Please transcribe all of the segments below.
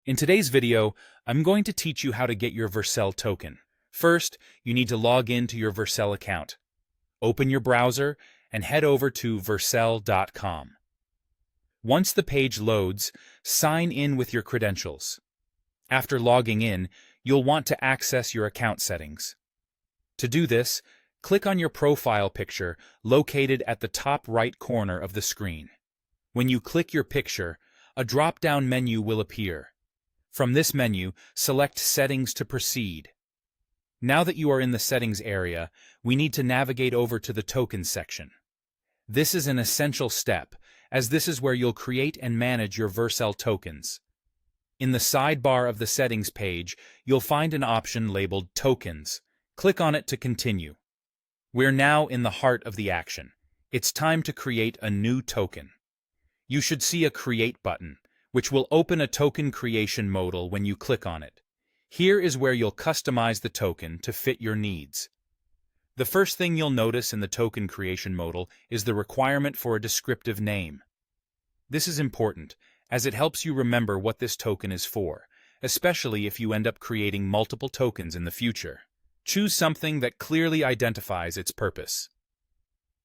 In today's video, I'm going to teach you how to get your Vercel token. First, you need to log in to your Vercel account. Open your browser and head over to vercel.com. Once the page loads, sign in with your credentials. After logging in, you'll want to access your account settings. To do this, click on your profile picture located at the top right corner of the screen. When you click your picture, a drop-down menu will appear. From this menu, select Settings to proceed. Now that you are in the Settings area, we need to navigate over to the Tokens section. This is an essential step, as this is where you'll create and manage your Vercel tokens. In the sidebar of the Settings page, you'll find an option labeled Tokens. Click on it to continue. We're now in the heart of the action. It's time to create a new token. You should see a Create button, which will open a token creation modal when you click on it. Here is where you'll customize the token to fit your needs. The first thing you'll notice in the token creation modal is the requirement for a descriptive name. This is important, as it helps you remember what this token is for, especially if you end up creating multiple tokens in the future. Choose something that clearly identifies its purpose.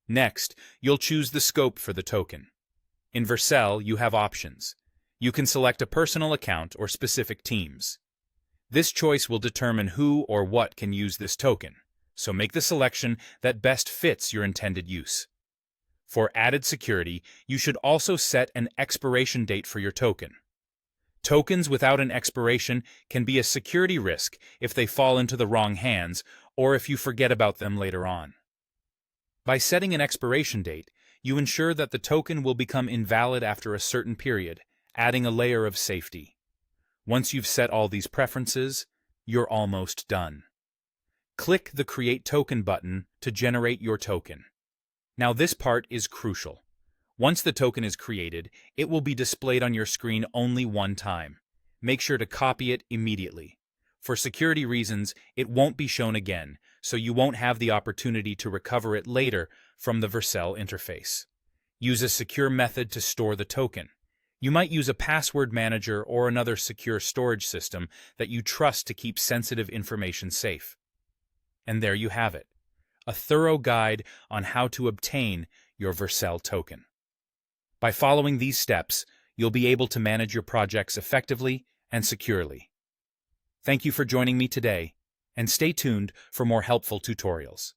Next, you'll choose the scope for the token. In Vercel, you have options. You can select a personal account or specific teams. This choice will determine who or what can use this token, so make the selection that best fits your intended use. For added security, you should also set an expiration date for your token. Tokens without an expiration can be a security risk if they fall into the wrong hands or if you forget about them later on. By setting an expiration date, you ensure that the token will become invalid after a certain period, adding a layer of safety. Once you've set all these preferences, you're almost done. Click the Create Token button to generate your token. Now this part is crucial. Once the token is created, it will be displayed on your screen only one time. Make sure to copy it immediately. For security reasons, it won't be shown again, so you won't have the opportunity to recover it later from the Vercel interface. Use a secure method to store the token. You might use a password manager or another secure storage system that you trust to keep sensitive information safe. And there you have it, a thorough guide on how to obtain your Vercel token. By following these steps, you'll be able to manage your projects effectively and securely. Thank you for joining me today, and stay tuned for more helpful tutorials.